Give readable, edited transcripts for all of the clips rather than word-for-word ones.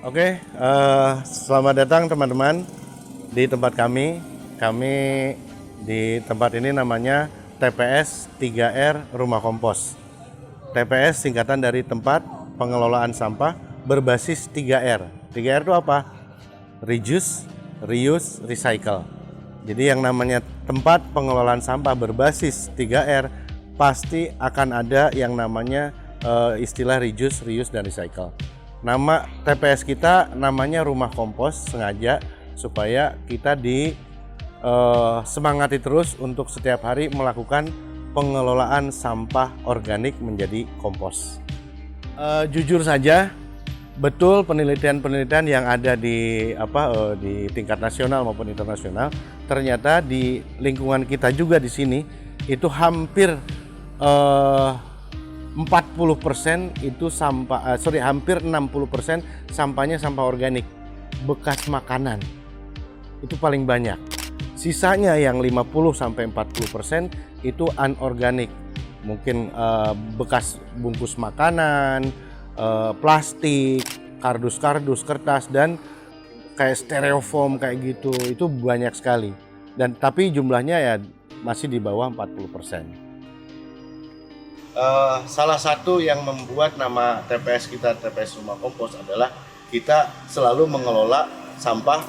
Oke, selamat datang teman-teman di tempat kami. Kami di tempat ini namanya TPS 3R Rumah Kompos. TPS singkatan dari tempat pengelolaan sampah berbasis 3R. 3R itu apa? Reduce, Reuse, Recycle. Jadi yang namanya tempat pengelolaan sampah berbasis 3R pasti akan ada yang namanya istilah Reduce, Reuse, dan Recycle. Nama TPS kita namanya Rumah Kompos sengaja supaya kita semangati terus untuk setiap hari melakukan pengelolaan sampah organik menjadi kompos. Jujur saja, betul penelitian-penelitian yang ada di tingkat nasional maupun internasional, ternyata di lingkungan kita juga di sini itu hampir 40% itu hampir 60% sampahnya sampah organik, bekas makanan. Itu paling banyak. Sisanya yang 50-40% itu anorganik. Mungkin bekas bungkus makanan, plastik, kardus-kardus, kertas, dan kayak styrofoam kayak gitu. Itu banyak sekali. Tapi jumlahnya ya masih di bawah 40%. Salah satu yang membuat nama TPS kita TPS Rumah Kompos adalah kita selalu mengelola sampah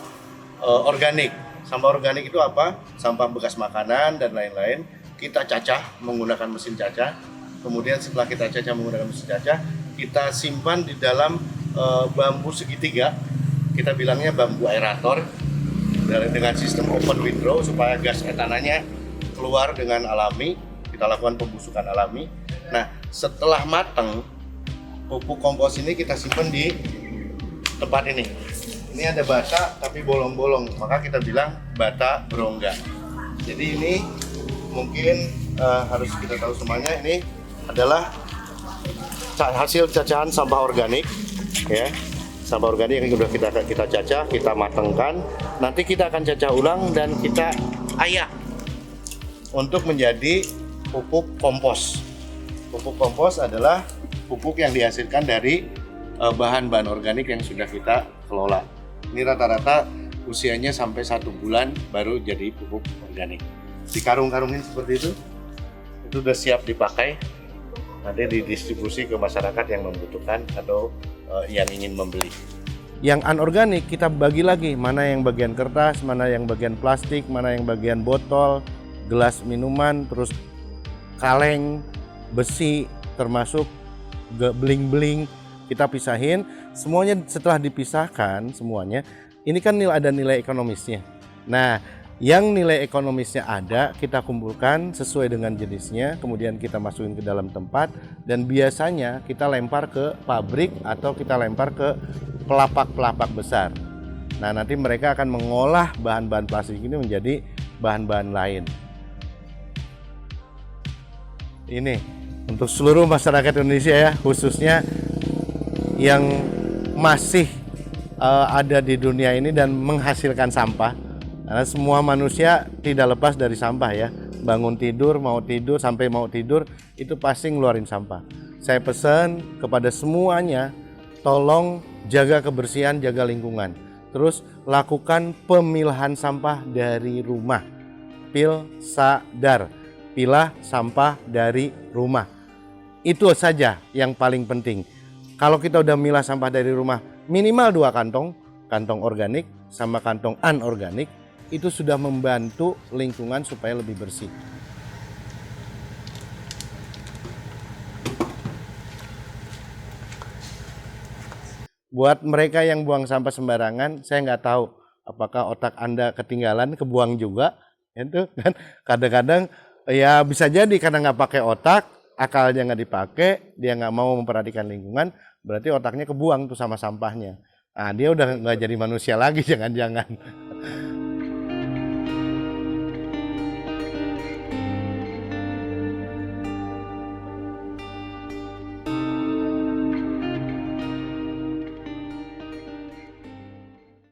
organik. Sampah organik itu apa? Sampah bekas makanan dan lain-lain. Kita cacah menggunakan mesin cacah. Kemudian setelah kita cacah menggunakan mesin cacah, kita simpan di dalam bambu segitiga. Kita bilangnya bambu aerator dengan sistem open windrow supaya gas etananya keluar dengan alami. Kita lakukan pembusukan alami. Nah, setelah matang, pupuk kompos ini kita simpan di tempat ini. Ini ada bata tapi bolong-bolong, maka kita bilang bata berongga. Jadi ini mungkin harus kita tahu semuanya, ini adalah hasil cacahan sampah organik, ya. Sampah organik yang sudah kita cacah, kita matangkan. Nanti kita akan cacah ulang dan kita ayak untuk menjadi pupuk kompos. Pupuk kompos adalah pupuk yang dihasilkan dari bahan-bahan organik yang sudah kita kelola. Ini rata-rata usianya sampai 1 bulan baru jadi pupuk organik. Dikarung-karungin seperti itu sudah siap dipakai. Nanti didistribusi ke masyarakat yang membutuhkan atau yang ingin membeli. Yang anorganik kita bagi lagi, mana yang bagian kertas, mana yang bagian plastik, mana yang bagian botol, gelas minuman, terus kaleng, besi, termasuk beling-beling, kita pisahin semuanya. Setelah dipisahkan semuanya, ini kan ada nilai ekonomisnya. Nah, yang nilai ekonomisnya ada, kita kumpulkan sesuai dengan jenisnya, kemudian kita masukin ke dalam tempat, dan biasanya kita lempar ke pabrik atau kita lempar ke pelapak-pelapak besar. Nah, nanti mereka akan mengolah bahan-bahan plastik ini menjadi bahan-bahan lain. Ini untuk seluruh masyarakat Indonesia ya, khususnya yang masih ada di dunia ini dan menghasilkan sampah. Karena semua manusia tidak lepas dari sampah ya. Bangun tidur, mau tidur, sampai mau tidur itu pasti ngeluarin sampah. Saya pesan kepada semuanya, tolong jaga kebersihan, jaga lingkungan. Terus lakukan pemilahan sampah dari rumah. Sadar. Pilah sampah dari rumah. Itu saja yang paling penting. Kalau kita udah milah sampah dari rumah, minimal 2 kantong, kantong organik sama kantong anorganik, itu sudah membantu lingkungan supaya lebih bersih. Buat mereka yang buang sampah sembarangan, saya nggak tahu apakah otak Anda ketinggalan, kebuang juga. Itu kan kadang-kadang ya bisa jadi karena nggak pakai otak, akalnya nggak dipakai, dia nggak mau memperhatikan lingkungan, berarti otaknya kebuang tuh sama sampahnya. Nah, dia udah nggak jadi manusia lagi, jangan-jangan.